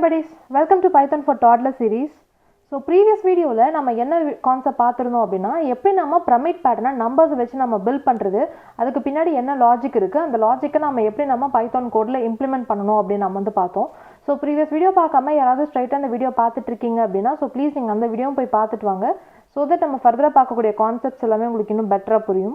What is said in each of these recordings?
buddies, welcome to Python for Toddler series. So previous video la nama enna concept paathirundom appadina eppadi nama pyramid pattern numbers vechi nama build pandrathu adukku pinadi enna logic irukku and logic nama eppadi nama Python code la implement pananum appdi nama vandu paathom. So previous video paakama yaradhu straight and video paathittirukkinga appadina so please neenga andha video poi paathittu vaanga so that nama further paakakodiya concepts ellame ungalku innum better puriyum.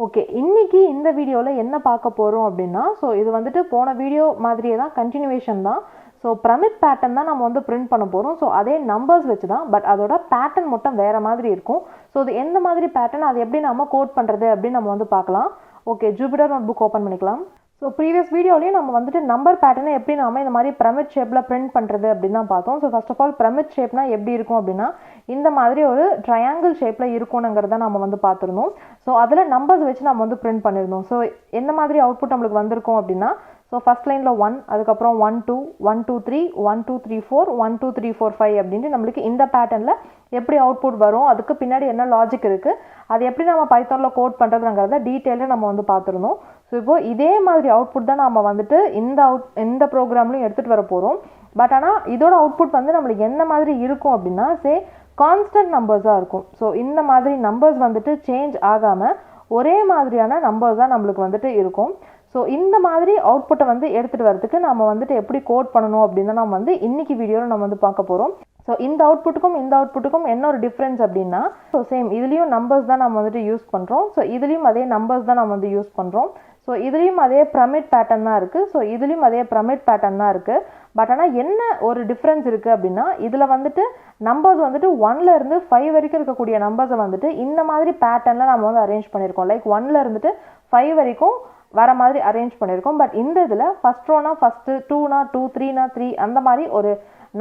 Okay, இன்னைக்கு இந்த வீடியோவில் என்ன பார்க்க போகிறோம் அப்படின்னா, so இது வந்துட்டு போன வீடியோ மாதிரியே தான், கண்டினியூவேஷன் தான். ஸோ பிரமிட் பேட்டர்ன் தான் நம்ம வந்து பிரிண்ட் பண்ண போகிறோம். ஸோ அதே நம்பர்ஸ் வச்சு தான், பட் அதோட பேட்டர்ன் மட்டும் வேறு மாதிரி இருக்கும். ஸோ அது எந்த மாதிரி பேட்டர்ன், அது எப்படி நம்ம கோட் பண்ணுறது அப்படின்னு நம்ம வந்து பார்க்கலாம். Okay, Jupyter notebook open பண்ணிக்கலாம். ஸோ ப்ரீவியஸ் வீடியோலேயும் நம்ம வந்துட்டு நம்பர் பேட்டர்னை எப்படி நாம இந்த மாதிரி பிரமிட் ஷேப்பில் பிரிண்ட் பண்ணுறது அப்படின்னு தான் பார்த்தோம். So first of all pyramid ஷேப்னா எப்படி இருக்கும் அப்படின்னா, இந்த மாதிரி ஒரு ட்ரையாங்கிள் ஷேப்பில் இருக்கணுங்கிறத நம்ம வந்து பார்த்துருந்தோம். ஸோ அதில் நம்பர்ஸ் வச்சு நம்ம வந்து பிரிண்ட் பண்ணியிருந்தோம். ஸோ எந்த மாதிரி அவுட்புட் நம்மளுக்கு வந்திருக்கும் அப்படின்னா, ஸோ ஃபஸ்ட் லைனில் 1, அதுக்கப்புறம் 1 2 1 2 3 1 2 3 4 1 2 3 4 5 அப்படின்ட்டு நம்மளுக்கு இந்த பேட்டர்னில் எப்படி அவுட்புட் வரும், அதுக்கு பின்னாடி என்ன லாஜிக் இருக்குது, அது எப்படி நம்ம பைத்தானில் கோட் பண்ணுறதுங்கிறத டீட்டெயிலாக நம்ம வந்து பார்த்துருந்தோம். ஸோ இப்போது இதே மாதிரி அவுட்புட் தான் நம்ம வந்துட்டு இந்த ப்ரோக்ராம்லையும் எடுத்துகிட்டு வர போகிறோம். பட் ஆனால் இதோட அவுட்புட் வந்து நம்மளுக்கு எந்த மாதிரி இருக்கும் அப்படின்னா, கான்ஸ்டன்ட் நம்பர்ஸாக இருக்கும். ஸோ இந்த மாதிரி நம்பர்ஸ் வந்துட்டு சேஞ்ச் ஆகாமல் ஒரே மாதிரியான நம்பர்ஸ் தான் நம்மளுக்கு வந்துட்டு இருக்கும். ஸோ இந்த மாதிரி அவுட்புட்டை வந்து எடுத்துகிட்டு வரதுக்கு நம்ம வந்துட்டு எப்படி கோட் பண்ணணும் அப்படின்னு நம்ம வந்து இன்னைக்கு வீடியோவில் நம்ம வந்து பார்க்க போகிறோம். ஸோ இந்த அவுட்புட்டுக்கும் என்ன ஒரு டிஃப்ரென்ஸ் அப்படின்னா, ஸோ சேம் இதுலேயும் நம்பர்ஸ் தான் நம்ம வந்துட்டு யூஸ் பண்ணுறோம். ஸோ இதுலேயும் அதே நம்பர்ஸ் தான் நம்ம வந்து யூஸ் பண்ணுறோம். ஸோ இதுலேயும் அதே பிரமிட் பேட்டர்ன் தான் இருக்குது. ஸோ இதுலேயும் அதே பிரமிட் பேட்டர்ன் தான் இருக்குது. பட் ஆனால் என்ன ஒரு டிஃப்ரென்ஸ் இருக்குது அப்படின்னா, இதில் வந்துட்டு நம்பர்ஸ் வந்துட்டு 1ல இருந்து 5 வரைக்கும் இருக்கக்கூடிய நம்பர்ஸை வந்துட்டு இந்த மாதிரி பேட்டர்னில் நம்ம வந்து அரேஞ்ச் பண்ணியிருக்கோம். லைக் 1ல இருந்துட்டு 5 வரைக்கும் வர மாதிரி அரேஞ்ச் பண்ணியிருக்கோம். பட் இந்த இதில் ஃபஸ்ட் ரோனா ஃபஸ்ட்டு, 2னா 2, 3னா 3 அந்த மாதிரி ஒரு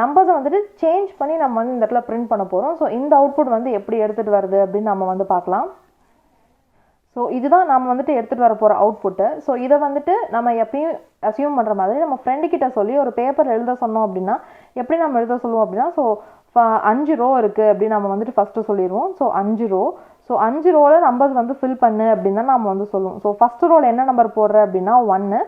நம்பர்ஸை வந்துட்டு சேஞ்ச் பண்ணி நம்ம வந்து இந்த இடத்துல பிரிண்ட் பண்ண போகிறோம். ஸோ இந்த அவுட்புட் வந்து எப்படி எடுத்துகிட்டு வருது அப்படின்னு நம்ம வந்து பார்க்கலாம். ஸோ இதுதான் நம்ம வந்துட்டு எடுத்துகிட்டு வர போகிற அவுட்புட்டு. ஸோ இதை வந்துட்டு நம்ம எப்பயும் அசியூம் பண்ணுற மாதிரி நம்ம ஃப்ரெண்டுக்கிட்ட சொல்லி ஒரு பேப்பர் எழுத சொன்னோம் அப்படின்னா, எப்படி நம்ம எழுத சொல்லுவோம் அப்படின்னா, ஸோ 5 ரோ இருக்குது அப்படின்னு நம்ம வந்துட்டு ஃபஸ்ட்டு சொல்லிடுவோம். ஸோ 5 ரோ, ஸோ 5 ரோவில் நம்பர்ஸ் வந்து ஃபில் பண்ணு அப்படின்னு தான் நம்ம வந்து சொல்லுவோம். ஸோ ஃபஸ்ட்டு ரோவில் என்ன நம்பர் போடுற அப்படின்னா 1,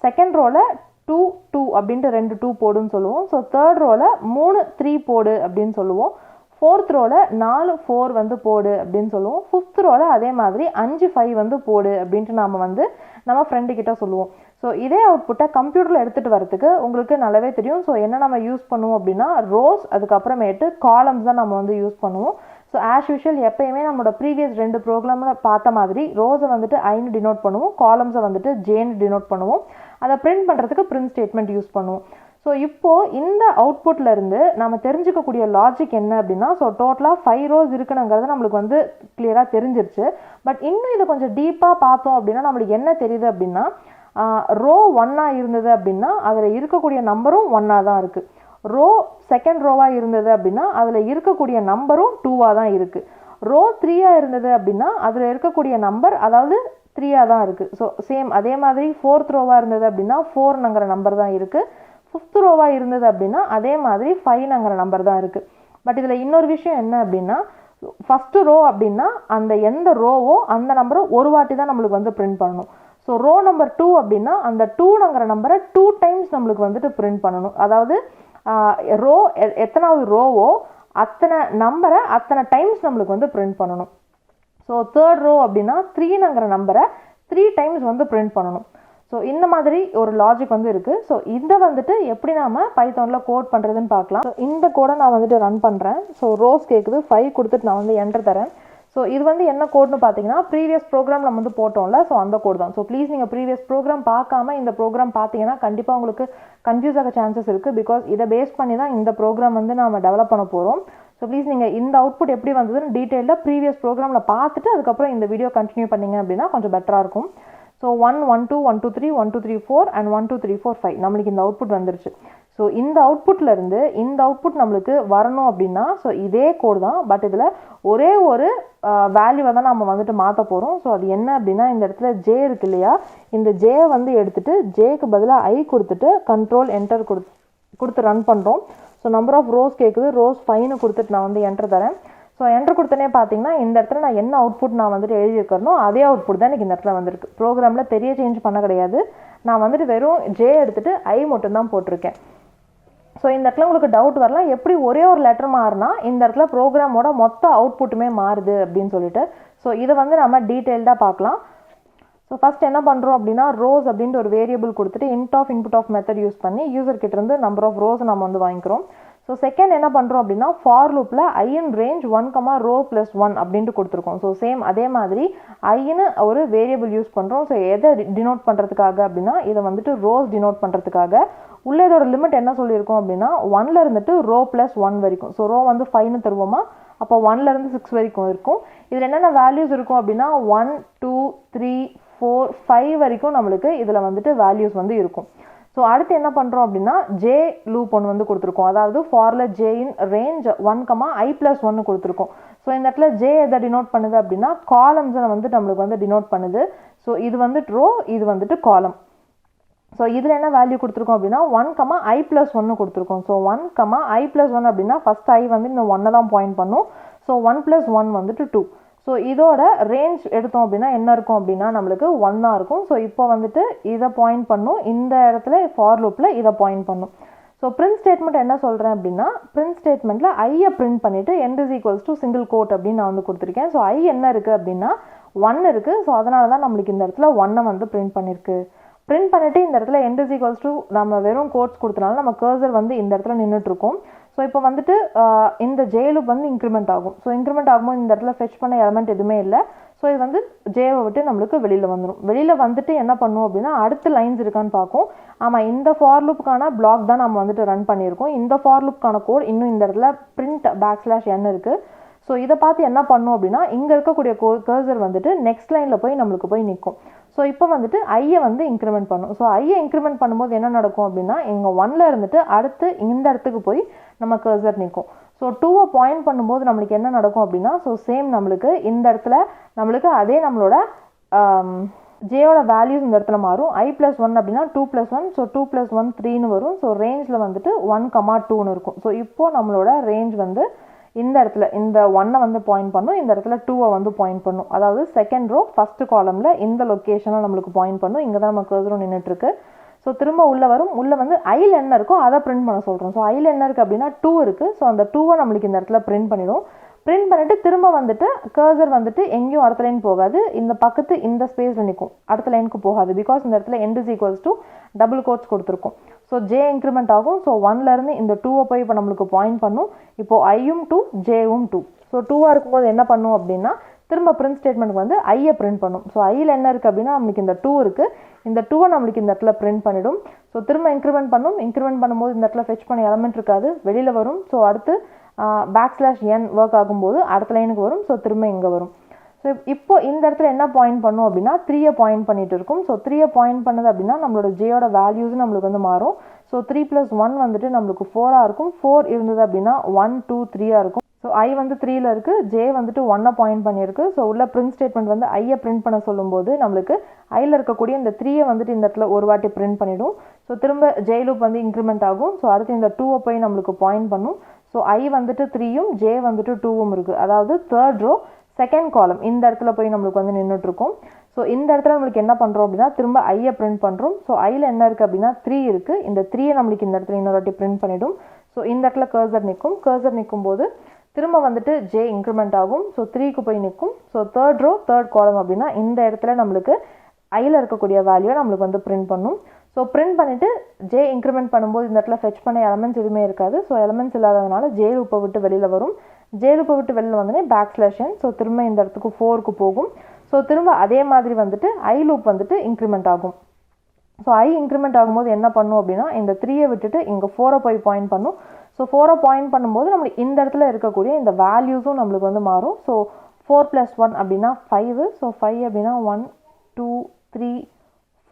செகண்ட் ரோவில் 2 2 அப்படின்ட்டு 2 2 போடுன்னு சொல்லுவோம். ஸோ தேர்ட் ரோவில் 3 3 போடு அப்படின்னு சொல்லுவோம். ஃபோர்த் ரோவில் 4 4 வந்து போடு அப்படின்னு சொல்லுவோம். ஃபிஃப்த் ரோவில் அதே மாதிரி 5 5 வந்து போடு அப்படின்ட்டு நாம் வந்து நம்ம ஃப்ரெண்டுக்கிட்ட சொல்லுவோம். ஸோ இதே அவுட்புட்டை கம்ப்யூட்டரில் எடுத்துகிட்டு வரதுக்கு உங்களுக்கு நல்லாவே தெரியும். ஸோ என்ன நம்ம யூஸ் பண்ணுவோம் அப்படின்னா, ரோஸ் அதுக்கப்புறமேட்டு காலம்ஸ் தான் நம்ம வந்து யூஸ் பண்ணுவோம். ஸோ ஆஸ் யூஷுவல் எப்பயுமே நம்மளோட ப்ரீவியஸ் 2 ப்ரோக்ராமில் பார்த்த மாதிரி ரோஸை வந்துட்டு ஐன்னு டினோட் பண்ணுவோம், காலம்ஸை வந்துட்டு ஜேன்னு டினோட் பண்ணுவோம். அதை பிரிண்ட் பண்ணுறதுக்கு பிரிண்ட் ஸ்டேட்மெண்ட் யூஸ் பண்ணுவோம். ஸோ இப்போது இந்த அவுட்புட்டில் இருந்து நம்ம தெரிஞ்சுக்கக்கூடிய லாஜிக் என்ன அப்படின்னா, ஸோ டோட்டலாக 5 ரோஸ் இருக்குனுங்கிறது நம்மளுக்கு வந்து கிளியராக தெரிஞ்சிருச்சு. பட் இன்னும் இதை கொஞ்சம் டீப்பாக பார்த்தோம் அப்படின்னா நம்மளுக்கு என்ன தெரியுது அப்படின்னா, ரோ 1ஆ இருந்தது அப்படின்னா அதில் இருக்கக்கூடிய நம்பரும் 1ஆ தான் இருக்குது. ரோ செகண்ட் ரோவாக இருந்தது அப்படின்னா அதில் இருக்கக்கூடிய நம்பரும் 2ஆக தான் இருக்குது. ரோ 3ஆ இருந்தது அப்படின்னா அதில் இருக்கக்கூடிய நம்பர் அதாவது 3ஆக தான் இருக்குது. ஸோ சேம் அதே மாதிரி ஃபோர்த் ரோவாக இருந்தது அப்படின்னா 4ங்கிற நம்பர் தான் இருக்குது. ஃபிஃப்த் ரோவாக இருந்தது அப்படின்னா அதே மாதிரி 5ங்கிற நம்பர் தான் இருக்குது. பட் இதில் இன்னொரு விஷயம் என்ன அப்படின்னா, ஃபஸ்ட்டு ரோ அப்படின்னா அந்த எந்த ரோவோ அந்த நம்பரை ஒரு வாட்டி தான் நம்மளுக்கு வந்து பிரிண்ட் பண்ணணும். ஸோ ரோ நம்பர் 2 அப்படின்னா அந்த 2ங்கிற நம்பரை 2 டைம்ஸ் நம்மளுக்கு வந்துட்டு பிரிண்ட் பண்ணணும். அதாவது ரோ எத்தனாவது ரோவோ அத்தனை நம்பரை அத்தனை டைம்ஸ் நம்மளுக்கு வந்து பிரிண்ட் பண்ணணும். ஸோ தேர்ட் ரோ அப்படின்னா 3ங்கிற நம்பரை 3 டைம்ஸ் வந்து பிரிண்ட் பண்ணணும். ஸோ இந்த மாதிரி ஒரு லாஜிக் வந்து இருக்குது. ஸோ இதை வந்துட்டு எப்படி நாம் பைத்தானில் கோட் பண்ணுறதுன்னு பார்க்கலாம். ஸோ இந்த கோடை நான் வந்துட்டு ரன் பண்ணுறேன். ஸோ ரோஸ் கேட்குது, 5 கொடுத்துட்டு நான் வந்து என்டர் தரேன். ஸோ இது வந்து என்ன கோட்னு பார்த்தீங்கன்னா, ப்ரீவியஸ் ப்ரோக்ராம் நம்ம வந்து போட்டோம்ல, ஸோ அந்த கோட் தான். ஸோ ப்ளீஸ் நீங்கள் ப்ரீவியஸ் ப்ரோக்ராம் பார்க்காம இந்த ப்ரோக்ராம் பார்த்தீங்கன்னா கண்டிப்பாக உங்களுக்கு கன்ஃபியூஸ் ஆக சான்சஸ் இருக்குது. பிகாஸ் இதை பேஸ் பண்ணி தான் இந்த ப்ரோக்ராம் வந்து நம்ம டெவலப் பண்ண போகிறோம். ஸோ ப்ளீஸ் நீங்கள் இந்த அவுட்புட் எப்படி வந்ததுன்னு டீட்டெயிலாக ப்ரீவியஸ் ப்ரோக்ராமில் பார்த்துட்டு அதுக்கப்புறம் இந்த வீடியோ கண்டினியூ பண்ணிங்க அப்படின்னா கொஞ்சம் பெட்டராக இருக்கும். ஸோ 1 1 2 1 2 3 1 2 3 4 அண்ட் 1 2 3 4 5 நம்மளுக்கு இந்த அவுட்புட் வந்துருச்சு. ஸோ இந்த அவுட்புட்லேருந்து இந்த அவுட்புட் நம்மளுக்கு வரணும் அப்படின்னா ஸோ இதே கோடு தான். பட் இதில் ஒரே ஒரு வேல்யூவை தான் நம்ம வந்துட்டு மாற்ற போகிறோம். ஸோ அது என்ன அப்படின்னா, இந்த இடத்துல ஜே இருக்கு இல்லையா, இந்த ஜே வந்து எடுத்துகிட்டு ஜேக்கு பதிலாக ஐ கொடுத்துட்டு கண்ட்ரோல் என்டர் கொடுத்து ரன் பண்ணுறோம். ஸோ நம்பர் ஆஃப் ரோஸ் கேட்குது, ரோஸ் 5ன்னு கொடுத்துட்டு நான் வந்து என்டர் தரேன். ஸோ என்டர் கொடுத்தனே பார்த்தீங்கன்னா இந்த இடத்துல நான் என்ன அவுட்புட் நான் வந்துட்டு எழுதியிருக்கிறனோ அதே அவுட்புட் தான் எனக்கு இந்த இடத்துல வந்திருக்கு. ப்ரோக்ராமில் பெரிய சேஞ்ச் பண்ண கிடையாது. நான் வந்துட்டு வெறும் ஜே எடுத்துகிட்டு ஐ மட்டும்தான் போட்டிருக்கேன். ஸோ இந்த இடத்துல உங்களுக்கு டவுட் வரலாம், எப்படி ஒரே ஒரு லெட்டர் மாறினா இந்த இடத்துல ப்ரோக்ராமோட மொத்த அவுட்புட்டுமே மாறுது அப்படின்னு சொல்லிட்டு. ஸோ இதை வந்து நம்ம டீட்டெயில்டாக பார்க்கலாம். ஸோ ஃபஸ்ட் என்ன பண்ணுறோம் அப்படின்னா, ரோஸ் அப்படின்ட்டு ஒரு வேரியபிள் கொடுத்துட்டு int of input of method use பண்ணி யூசர் கிட்ட இருந்து நம்பர் ஆஃப் ரோஸ் நம்ம வந்து வாங்கிக்கிறோம். ஸோ செகண்ட் என்ன பண்ணுறோம் அப்படின்னா, ஃபார் லூப்பில் ஐ இன் ரேஞ்ச் 1, ரோ ப்ளஸ் 1 அப்படின்ட்டு கொடுத்துருக்கோம். ஸோ சேம் அதே மாதிரி ஐன்னு ஒரு வேரியபிள் யூஸ் பண்ணுறோம். ஸோ எதை டினோட் பண்ணுறதுக்காக அப்படின்னா, இதை வந்துட்டு ரோஸ் டினோட் பண்ணுறதுக்காக. உள்ள இதோட லிமிட் என்ன சொல்லியிருக்கோம் அப்படின்னா, 1ல் இருந்துட்டு ரோ ப்ளஸ் 1 வரைக்கும். ஸோ ரோ வந்து 5ன்னு தருவோமா, அப்போ 1லேருந்து 6 வரைக்கும் இருக்கும். இதில் என்னென்ன வேல்யூஸ் இருக்கும் அப்படின்னா 1, 2, 3, 4, 5 வரைக்கும் நம்மளுக்கு இதில் வந்துட்டு வேல்யூஸ் வந்து இருக்கும். ஸோ அடுத்து என்ன பண்ணுறோம் அப்படின்னா, ஜே லூப் ஒன்று வந்து கொடுத்துருக்கோம். அதாவது ஃபாரில் ஜே இன் ரேஞ்ச் 1, i+1 கொடுத்துருக்கோம். ஸோ இந்த இடத்துல ஜே எதை டினோட் பண்ணுது அப்படின்னா, காலம்ஸை வந்து நம்மளுக்கு வந்து டினோட் பண்ணுது. ஸோ இது வந்துட்டு ரோ, இது வந்துட்டு காலம். ஸோ இதில் என்ன வேல்யூ கொடுத்துருக்கோம் அப்படின்னா 1, i+1 கொடுத்துருக்கோம். ஸோ 1, i+1 அப்படின்னா ஃபஸ்ட் ஐ வந்து இந்த 1 தான் பாயிண்ட் பண்ணும். ஸோ 1+1 வந்துட்டு 2. ஸோ இதோட ரேஞ்ச் எடுத்தோம் அப்படின்னா என்ன இருக்கும் அப்படின்னா நம்மளுக்கு 1 தான் இருக்கும். ஸோ இப்போ வந்துட்டு இதை பாயிண்ட் பண்ணும், இந்த இடத்துல ஃபார் லூப்பில் இதை பாயிண்ட் பண்ணும். ஸோ பிரிண்ட் ஸ்டேட்மெண்ட் என்ன சொல்கிறேன் அப்படின்னா, பிரிண்ட் ஸ்டேட்மெண்ட்டில் ஐயை பிரிண்ட் பண்ணிவிட்டு end is equals to single quote அப்படின்னு நான் வந்து கொடுத்துருக்கேன். ஸோ ஐ என்ன இருக்குது அப்படின்னா 1 இருக்குது. ஸோ அதனால தான் நம்மளுக்கு இந்த இடத்துல 1 வந்து பிரிண்ட் பண்ணியிருக்கு. பிரிண்ட் பண்ணிவிட்டு இந்த இடத்துல end is equals to நம்ம வெறும் கோட்ஸ் கொடுத்தனால நம்ம கர்சர் வந்து இந்த இடத்துல நின்றுட்டுருக்கோம். ஸோ இப்போ வந்துட்டு இந்த ஜே லூப் வந்து இன்க்ரிமெண்ட் ஆகும். ஸோ இன்க்ரிமெண்ட் ஆகும்போது இந்த இடத்துல ஃபெச் பண்ண எலமெண்ட் எதுவுமே இல்லை. ஸோ இது வந்து ஜேவை விட்டு நம்மளுக்கு வெளியில் வந்துடும். வெளியில் வந்துட்டு என்ன பண்ணுவோம் அப்படின்னா, அடுத்த லைன்ஸ் இருக்கான்னு பார்க்கும். ஆமாம், இந்த ஃபார் லூப்புக்கான பிளாக் தான் நம்ம வந்துட்டு ரன் பண்ணியிருக்கோம். இந்த ஃபார் லூப்புக்கான கோட் இன்னும் இந்த இடத்துல பிரிண்ட் \n இருக்குது. ஸோ இதை பார்த்து என்ன பண்ணும் அப்படின்னா, இங்கே இருக்கக்கூடிய கர்சர் வந்துட்டு நெக்ஸ்ட் லைனில் போய் நம்மளுக்கு போய் நிற்கும். ஸோ இப்போ வந்துட்டு ஐயை வந்து இன்க்ரிமெண்ட் பண்ணும். ஸோ ஐயை இன்க்ரிமெண்ட் பண்ணும்போது என்ன நடக்கும் அப்படின்னா, இங்கே 1ல் இருந்துட்டு அடுத்து இந்த இடத்துக்கு போய் நம்ம கர்சர் நிற்கும். ஸோ 2வை பாயிண்ட் பண்ணும்போது நம்மளுக்கு என்ன நடக்கும் அப்படின்னா, ஸோ சேம் நம்மளுக்கு இந்த இடத்துல நம்மளுக்கு அதே நம்மளோட ஜேயோட வேல்யூஸ் இந்த இடத்துல மாறும். i+1 அப்படின்னா 2+1. ஸோ 2+1 3ன்னு வரும். ஸோ ரேஞ்சில் வந்துட்டு 1, 2ன்னு இருக்கும். ஸோ இப்போது நம்மளோட ரேஞ்ச் வந்து இந்த இடத்துல இந்த 1 வந்து பாயிண்ட் பண்ணும், இந்த இடத்துல 2வை வந்து பாயிண்ட் பண்ணும். அதாவது செகண்ட் ரோ ஃபர்ஸ்ட் காலமில் இந்த லொக்கேஷனில் நம்மளுக்கு பாயிண்ட் பண்ணும். இங்கே தான் நம்ம கர்சரும் நின்றுட்டுருக்கு. ஸோ திரும்ப உள்ளே வரும். உள்ளே வந்து ஐயில் என்ன இருக்கோ அதை பிரிண்ட் பண்ண சொல்கிறோம். ஸோ ஐயில் என்ன இருக்குது அப்படின்னா 2 இருக்குது. ஸோ அந்த 2வை நம்மளுக்கு இந்த இடத்துல பிரிண்ட் பண்ணிடும். பிரிண்ட் பண்ணிவிட்டு திரும்ப வந்துட்டு கர்சர் வந்துட்டு எங்கேயும் அடுத்த லைன் போகாது, இந்த பக்கத்து இந்த ஸ்பேஸில் நிற்கும், அடுத்த லைனுக்கு போகாது. பிகாஸ் இந்த இடத்துல end is equals to double quotes கொடுத்துருக்கோம். ஸோ ஜே இன்க்ரிமெண்ட் ஆகும். ஸோ 1லேருந்து இந்த 2வை போய் இப்போ நம்மளுக்கு பாயிண்ட் பண்ணும். இப்போது ஐயும் 2, ஜேவும் 2. ஸோ 2வாக இருக்கும்போது என்ன பண்ணும் அப்படின்னா, திரும்ப பிரிண்ட் ஸ்டேட்மெண்ட் வந்து ஐயை பிரிண்ட் பண்ணும். ஸோ ஐயில் என்ன இருக்குது அப்படின்னா நம்மளுக்கு இந்த 2 இருக்குது. இந்த 2வை நம்மளுக்கு இந்த இடத்துல பிரிண்ட் பண்ணிடும். ஸோ திரும்ப இன்க்ரிமெண்ட் பண்ணும். இன்க்ரிமெண்ட் பண்ணும்போது இந்த இடத்துல ஃபெச் பண்ண எலமெண்ட் இருக்காது, வெளியில் வரும். ஸோ அடுத்து \n ஒர்க் ஆகும்போது அடுத்த லைனுக்கு வரும். ஸோ திரும்ப இங்கே வரும். ஸோ இப்போ இந்த இடத்துல என்ன பாயிண்ட் பண்ணும் அப்படின்னா 3யை பாயிண்ட் பண்ணிட்டு இருக்கும். ஸோ 3யை பாயிண்ட் பண்ணது அப்படின்னா நம்மளோட ஜேயோட வேல்யூஸ் நம்மளுக்கு வந்து மாறும். ஸோ 3+1 வந்துட்டு நம்மளுக்கு 4ஆக இருக்கும். 4 இருந்தது அப்படின்னா 1, 2, 3ஆக இருக்கும். ஸோ ஐ வந்து 3ல் இருக்குது, ஜே வந்துட்டு 1னை பாயிண்ட் பண்ணியிருக்கு. ஸோ உள்ள பிரிண்ட் ஸ்டேட்மெண்ட் வந்து ஐயை பிரிண்ட் பண்ண சொல்லும்போது நம்மளுக்கு ஐயில் இருக்கக்கூடிய இந்த 3யை வந்துட்டு இந்த இடத்துல ஒரு வாட்டி பிரிண்ட் பண்ணிவிடும். ஸோ திரும்ப ஜே லூப் வந்து இன்க்ரிமெண்ட் ஆகும். ஸோ அடுத்து இந்த 2வை போய் நம்மளுக்கு பாயிண்ட் பண்ணும். ஸோ ஐ வந்துட்டு 3யும் ஜே வந்துட்டு 2வும் இருக்குது. அதாவது தேர்ட் ரோ செகண்ட் காலம் இந்த இடத்துல போய் நம்மளுக்கு வந்து நின்றுட்டுருக்கும். ஸோ இந்த இடத்துல நம்மளுக்கு என்ன பண்ணுறோம் அப்படின்னா திரும்ப ஐயை பிரிண்ட் பண்ணுறோம். ஸோ ஐயில் என்ன இருக்குது அப்படின்னா 3 இருக்குது. இந்த 3யை நம்மளுக்கு இந்த இடத்துல இன்னொரு வாட்டி பிரிண்ட் பண்ணிவிடும். ஸோ இந்த இடத்துல கர்சர் நிற்கும். கர்சர் நிற்கும் போது திரும்ப வந்துட்டு ஜே இன்க்ரிமெண்ட் ஆகும். ஸோ 3க்கு போய் நிற்கும். ஸோ தேர்ட் ரோ தேர்ட் காலம் அப்படின்னா இந்த இடத்துல நம்மளுக்கு ஐயில் இருக்கக்கூடிய வேல்யூவை நம்மளுக்கு வந்து பிரிண்ட் பண்ணும். ஸோ பிரிண்ட் பண்ணிவிட்டு ஜே இன்க்ரிமெண்ட் பண்ணும்போது இந்த இடத்துல ஃபெச் பண்ண எலமெண்ட்ஸ் எதுவுமே இருக்காது. ஸோ எலமெண்ட்ஸ் இல்லாததுனால ஜே லூப்பை விட்டு வெளியில் வரும். ஜே லூப்பை விட்டு வெளியில் வந்தோடனே \n. ஸோ திரும்ப இந்த இடத்துக்கு 4க்கு போகும். ஸோ திரும்ப அதே மாதிரி வந்துட்டு ஐ லூப் வந்துட்டு இன்க்ரிமெண்ட் ஆகும். ஸோ ஐ இன்க்ரிமெண்ட் ஆகும்போது என்ன பண்ணும் அப்படின்னா இந்த 3யை விட்டுட்டு இங்கே 4ரை போய் பாயிண்ட் பண்ணும். ஸோ 4ரை பாயிண்ட் பண்ணும்போது நம்மளுக்கு இந்த இடத்துல இருக்கக்கூடிய இந்த வேல்யூஸும் நம்மளுக்கு வந்து மாறும். ஸோ 4+1 அப்படின்னா 5. ஸோ 5 அப்படின்னா 1, 2, 3,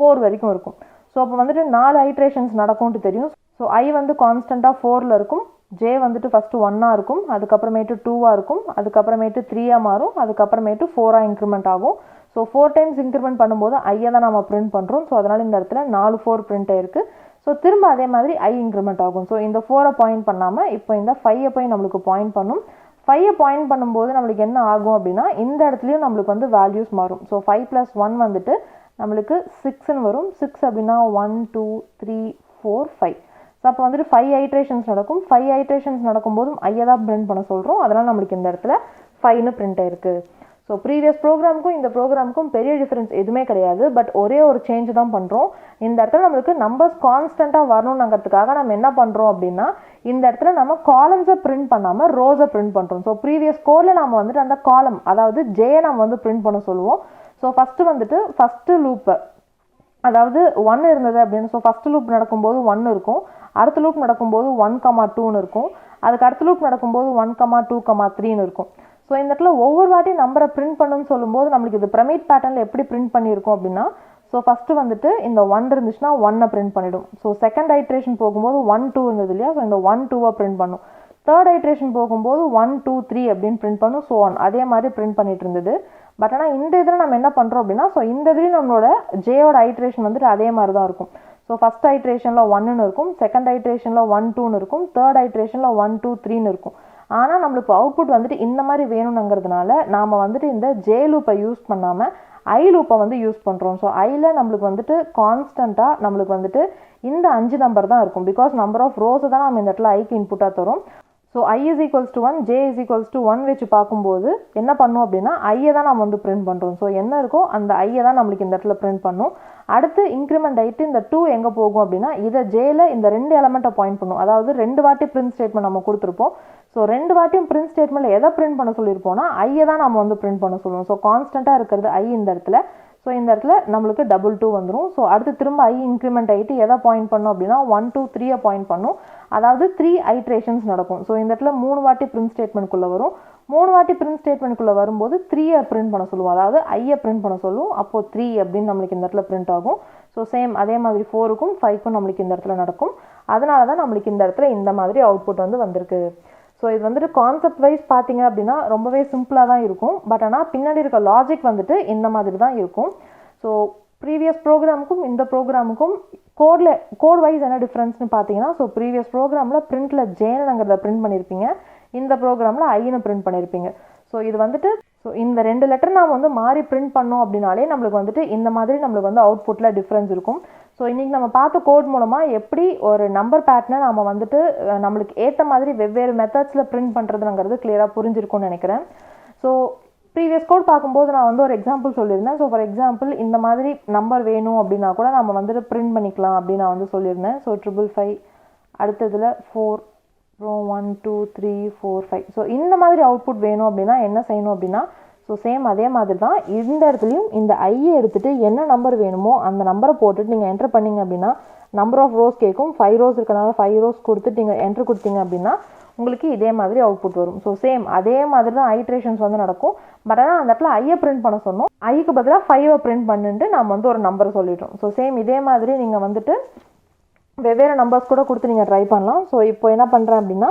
4 வரைக்கும் இருக்கும். ஸோ அப்போ வந்துட்டு 4 ஐட்ரேஷன்ஸ் நடக்கும்ட்டு தெரியும். ஸோ ஐ வந்து கான்ஸ்டண்ட்டாக 4ல் இருக்கும். ஜே வந்துட்டு ஃபஸ்ட்டு 1ஆக இருக்கும், அதுக்கப்புறமேட்டு 2ஆக இருக்கும், அதுக்கப்புறமேட்டு 3ஆக மாறும், அதுக்கப்புறமேட்டு 4ஆக இன்க்ரிமெண்ட் ஆகும். ஸோ 4 டைம்ஸ் இன்க்ரிமெண்ட் பண்ணும்போது ஐயை தான் நம்ம பிரிண்ட் பண்ணுறோம். ஸோ அதனால் இந்த இடத்துல 4 4 பிரிண்ட் ஆயிருக்கு. ஸோ திரும்ப அதே மாதிரி ஐ இன்க்ரிமெண்ட் ஆகும். ஸோ இந்த 4ரை பாயிண்ட் பண்ணாமல் இப்போ இந்த 5யை போய் நம்மளுக்கு பாயிண்ட் பண்ணும். 5யை பாயிண்ட் பண்ணும்போது நம்மளுக்கு என்ன ஆகும் அப்படின்னா இந்த இடத்துலையும் நம்மளுக்கு வந்து வேல்யூஸ் மாறும். ஸோ 5+1 வந்துட்டு நம்மளுக்கு 6ன்னு வரும். 6 அப்படின்னா 1, 2, 3, 4, 5. ஸோ அப்போ வந்துட்டு 5 ஐட்ரேஷன்ஸ் நடக்கும். 5 ஐட்ரேஷன்ஸ் நடக்கும்போதும் ஐயை தான் பிரிண்ட் பண்ண சொல்கிறோம். அதனால் நம்மளுக்கு இந்த இடத்துல 5ன்னு பிரிண்ட் ஆயிருக்கு. ஸோ ப்ரீவியஸ் ப்ரோக்ராமுக்கும் இந்த ப்ரோக்ராமுக்கும் பெரிய டிஃப்ரென்ஸ் எதுவுமே கிடையாது. பட் ஒரே ஒரு சேஞ்ச் தான் பண்ணுறோம். இந்த இடத்துல நம்மளுக்கு நம்பர்ஸ் கான்ஸ்டண்ட்டாக வரணுங்கிறதுக்காக நம்ம என்ன பண்ணுறோம் அப்படின்னா, இந்த இடத்துல நம்ம காலம்ஸை பிரிண்ட் பண்ணாமல் ரோஸை பிரிண்ட் பண்ணுறோம். ஸோ ப்ரீவியஸ் கோடில் நம்ம வந்துட்டு அந்த காலம், அதாவது ஜேயை நம்ம வந்து பிரிண்ட் பண்ண சொல்லுவோம். ஸோ ஃபஸ்ட்டு லூப்பு, அதாவது 1 இருந்தது அப்படின்னு. ஸோ ஃபஸ்ட்டு லூப் நடக்கும்போது 1 இருக்கும். அடுத்த லூப் நடக்கும்போது 1,2ன்னு இருக்கும். அதுக்கு அடுத்த லூப் நடக்கும்போது 1,2,3ன்னு இருக்கும். ஸோ இந்த இடத்துல ஒவ்வொரு வாட்டி நம்பரை பிரிண்ட் பண்ணுன்னு சொல்லும்போது நம்மளுக்கு இது பிரமிட் பேட்டர்னில் எப்படி பிரிண்ட் பண்ணியிருக்கோம் அப்படின்னா, ஸோ ஃபஸ்ட்டு வந்துட்டு இந்த 1 இருந்துச்சுன்னா 1ஐ பிரிண்ட் பண்ணிடும். ஸோ செகண்ட் ஐட்ரேஷன் போகும்போது 1, 2 இருந்தது இல்லையா, ஸோ இந்த 1, 2ஐ பிரிண்ட் பண்ணும். தேர்ட் ஐட்ரேஷன் போகும்போது 1, 2, 3 அப்படின்னு பிரிண்ட் பண்ணும். ஸோ அதே மாதிரி பிரிண்ட் பண்ணிட்டு இருந்தது. பட் ஆனால் இந்த இதில் நம்ம என்ன பண்ணுறோம் அப்படின்னா, ஸோ இந்த இதுலேயும் நம்மளோட ஜேயோட ஐட்ரேஷன் வந்துட்டு அதே மாதிரி தான் இருக்கும். ஸோ ஃபஸ்ட் ஐட்ரேஷனில் 1ன்னு இருக்கும், செகண்ட் ஐட்ரேஷனில் 1, 2ன்னு இருக்கும், தேர்ட் ஐட்ரேஷனில் 1, 2, 3ன்னு இருக்கும். ஆனால் நம்மளுக்கு அவுட்புட் வந்துட்டு இந்த மாதிரி வேணுங்கிறதுனால நாம் வந்துட்டு இந்த ஜே லூப்பை யூஸ் பண்ணாமல் ஐ லூப்பை வந்து யூஸ் பண்ணுறோம். ஸோ ஐயில் நம்மளுக்கு வந்துட்டு கான்ஸ்டண்ட்டாக நம்மளுக்கு வந்துட்டு இந்த 5 நம்பர் தான் இருக்கும். பிகாஸ் நம்பர் ஆஃப் ரோஸை தான் நம்ம இந்த இடத்துல ஐக்கு இன்புட்டாக தரும். ஸோ I = 1, J = 1 வச்சு பார்க்கும்போது என்ன பண்ணும் அப்படின்னா, ஐயை தான் நம்ம வந்து பிரிண்ட் பண்ணுறோம். ஸோ என்ன இருக்கோ அந்த ஐயை தான் நம்மளுக்கு இந்த இடத்துல பிரிண்ட் பண்ணும். அடுத்து இன்க்ரிமெண்ட் ஆகிட்டு இந்த 2 எங்கே போகும் அப்படின்னா, இதை ஜேயில் இந்த 2 எலமெண்ட்டை பாயிண்ட் பண்ணும். அதாவது 2 வாட்டி பிரிண்ட் ஸ்டேட்மெண்ட் நம்ம கொடுத்துருப்போம். ஸோ 2 வாட்டியும் பிரிண்ட் ஸ்டேட்மெண்ட்டில் எதை பிரிண்ட் பண்ண சொல்லியிருப்போம்னா, ஐயை தான் நம்ம வந்து பிரிண்ட் பண்ண சொல்லுவோம். ஸோ கான்ஸ்டண்ட்டாக இருக்கிறது ஐ இந்த இடத்துல. ஸோ இந்த இடத்துல நம்மளுக்கு 2 வந்துடும். ஸோ அடுத்து திரும்ப ஐ இன்க்ரிமெண்ட் ஆகிட்டு எதை பாயிண்ட் பண்ணும் அப்படின்னா 1, 2, 3ஐ பாயிண்ட் பண்ணும். அதாவது 3 ஐட்ரேஷன்ஸ் நடக்கும். ஸோ இந்த இடத்துல 3 வாட்டி பிரிண்ட் ஸ்டேட்மெண்ட்குள்ளே வரும். 3 வாட்டி பிரிண்ட் ஸ்டேட்மெண்ட்குள்ளே வரும்போது 3ஐ பிரிண்ட் பண்ண சொல்லுவோம். அதாவது ஐயை பிரிண்ட் பண்ண சொல்லுவோம். அப்போது 3 அப்படின்னு நம்மளுக்கு இந்த இடத்துல பிரிண்ட் ஆகும். ஸோ சேம் அதே மாதிரி 4க்கும் 5க்கும் நம்மளுக்கு இந்த இடத்துல நடக்கும். அதனால தான் நம்மளுக்கு இந்த இடத்துல இந்த மாதிரி அவுட்புட் வந்து வந்திருக்கு. ஸோ இது வந்துட்டு கான்செப்ட் வைஸ் பார்த்தீங்க அப்படின்னா ரொம்பவே சிம்பிளாக தான் இருக்கும். பட் ஆனால் பின்னாடி இருக்க லாஜிக் வந்துட்டு இந்த மாதிரி தான் இருக்கும். ஸோ ப்ரீவியஸ் ப்ரோக்ராமுக்கும் இந்த ப்ரோக்ராமுக்கும் கோட் வைஸ் என்ன டிஃப்ரென்ஸ்னு பார்த்தீங்கன்னா, ஸோ ப்ரீவியஸ் ப்ரோக்ராமில் பிரிண்டில் ஜேனுங்கிறத பிரிண்ட் பண்ணியிருப்பீங்க, இந்த ப்ரோக்ராமில் ஐன்னு பிரிண்ட் பண்ணியிருப்பீங்க. ஸோ இது வந்துட்டு இந்த 2 லெட்டர் நாம் வந்து மாறி பிரிண்ட் பண்ணோம் அப்படின்னாலே நம்மளுக்கு வந்துட்டு இந்த மாதிரி நம்மளுக்கு வந்து அவுட்புட்டில் டிஃப்ரென்ஸ் இருக்கும். ஸோ இன்றைக்கி நம்ம பார்த்த கோட் மூலமாக எப்படி ஒரு நம்பர் பேட்டர்னை நம்ம வந்துட்டு நம்மளுக்கு ஏற்ற மாதிரி வெவ்வேறு மெத்தட்ஸில் பிரிண்ட் பண்ணுறதுங்கிறது கிளியராக புரிஞ்சிருக்கும்னு நினைக்கிறேன். ஸோ ப்ரீவியஸ் கோட் பார்க்கும்போது நான் வந்து ஒரு எக்ஸாம்பிள் சொல்லியிருந்தேன். ஸோ ஃபார் எக்ஸாம்பிள் இந்த மாதிரி நம்பர் வேணும் அப்படின்னா கூட நம்ம வந்துட்டு பிரிண்ட் பண்ணிக்கலாம் அப்படின்னு நான் வந்து சொல்லியிருந்தேன். ஸோ 555, அடுத்ததில் 4, அப்புறம் 1, 2, 3, 4, 5. ஸோ இந்த மாதிரி அவுட்புட் வேணும் அப்படின்னா என்ன செய்யணும் அப்படின்னா, ஸோ சேம் அதே மாதிரி தான் இந்த இடத்துலையும் இந்த ஐயை எடுத்துகிட்டு என்ன நம்பர் வேணுமோ அந்த நம்பரை போட்டுட்டு நீங்கள் என்ட்ரு பண்ணிங்க அப்படின்னா நம்பர் ஆஃப் ரோஸ் கேட்கும். 5 ரோஸ் இருக்கனால 5 ரோஸ் கொடுத்துட்டு நீங்கள் என்ட்ரு கொடுத்தீங்க அப்படின்னா உங்களுக்கு இதே மாதிரி அவுட்புட் வரும். ஸோ சேம் அதே மாதிரி தான் ஐட்ரேஷன்ஸ் வந்து நடக்கும். பட் ஆனால் அந்த இடத்துல ஐயை பிரிண்ட் பண்ண சொன்னோம், ஐக்கு பதிலாக 5ஐ பிரிண்ட் பண்ணிட்டு நம்ம வந்து ஒரு நம்பரை சொல்லிட்டோம். ஸோ சேம் இதே மாதிரி நீங்கள் வந்துட்டு வெவ்வேறு நம்பர்ஸ் கூட கொடுத்து நீங்கள் ட்ரை பண்ணலாம். ஸோ இப்போ என்ன பண்ணுறேன் அப்படின்னா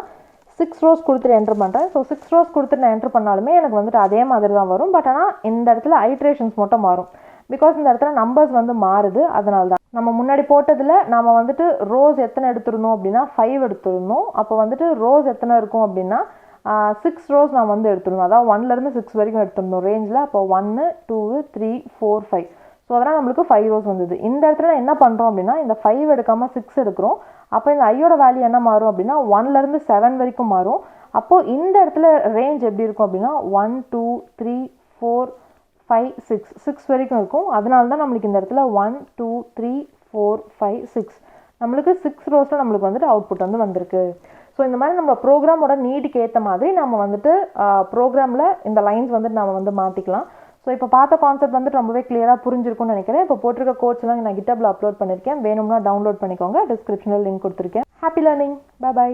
6 ரோஸ் கொடுத்துட்டு என்ட்ரு பண்ணுறேன். ஸோ 6 ரோஸ் கொடுத்துட்டு நான் என்ட்ரு பண்ணாலுமே எனக்கு வந்துட்டு அதே மாதிரி தான் வரும். பட் ஆனால் இந்த இடத்துல ஐட்ரேஷன்ஸ் மட்டும் மாறும். பிகாஸ் இந்த இடத்துல நம்பர்ஸ் வந்து மாறுது. அதனால தான் நம்ம முன்னாடி போட்டதில் நம்ம வந்துட்டு ரோஸ் எத்தனை எடுத்துருந்தோம் அப்படின்னா 5 எடுத்துருந்தோம். அப்போ வந்துட்டு ரோஸ் எத்தனை இருக்கும் அப்படின்னா 6 ரோஸ் நான் வந்து எடுத்துருந்தோம். அதாவது 1லேருந்து 6 வரைக்கும் எடுத்துருந்தோம் ரேஞ்சில். அப்போ 1, 2, 3, 4, 5. ஸோ அதனால் நம்மளுக்கு 5 ரோஸ் வந்தது. இந்த இடத்துல என்ன பண்ணுறோம் அப்படின்னா இந்த 5 எடுக்காமல் 6 எடுக்கிறோம். அப்போ இந்த ஐயோட வேல்யூ என்ன மாறும் அப்படின்னா 1லேருந்து 7 வரைக்கும் மாறும். அப்போது இந்த இடத்துல ரேஞ்ச் எப்படி இருக்கும் அப்படின்னா 1, 2, 3, 4, 5, 6 வரைக்கும் இருக்கும். அதனால தான் நம்மளுக்கு இந்த இடத்துல 1, 2, 3, 4, 5, 6 நம்மளுக்கு 6 ரோஸில் நம்மளுக்கு வந்துட்டு அவுட்புட் வந்து வந்திருக்கு. ஸோ இந்த மாதிரி நம்ம ப்ரோக்ராமோட நீடுக்கு ஏற்ற மாதிரி நம்ம வந்துட்டு ப்ரோக்ராமில் இந்த லைன்ஸ் வந்துட்டு நம்ம வந்து மாற்றிக்கலாம். ஸோ இப்போ பார்த்த கான்செப்ட் வந்துட்டு ரொம்பவே கிளியராக புரிஞ்சிருக்கும்னு நினைக்கிறேன். இப்போ போட்டிருக்க கோட்ஸ் எல்லாம் நான் GitHubல அப்லோட் பண்ணியிருக்கேன். வேணும்னா டவுன்லோட் பண்ணிக்கோங்க. டிஸ்கிரிப்ஷனில் லிங்க் கொடுத்துருக்கேன். Happy learning. பை.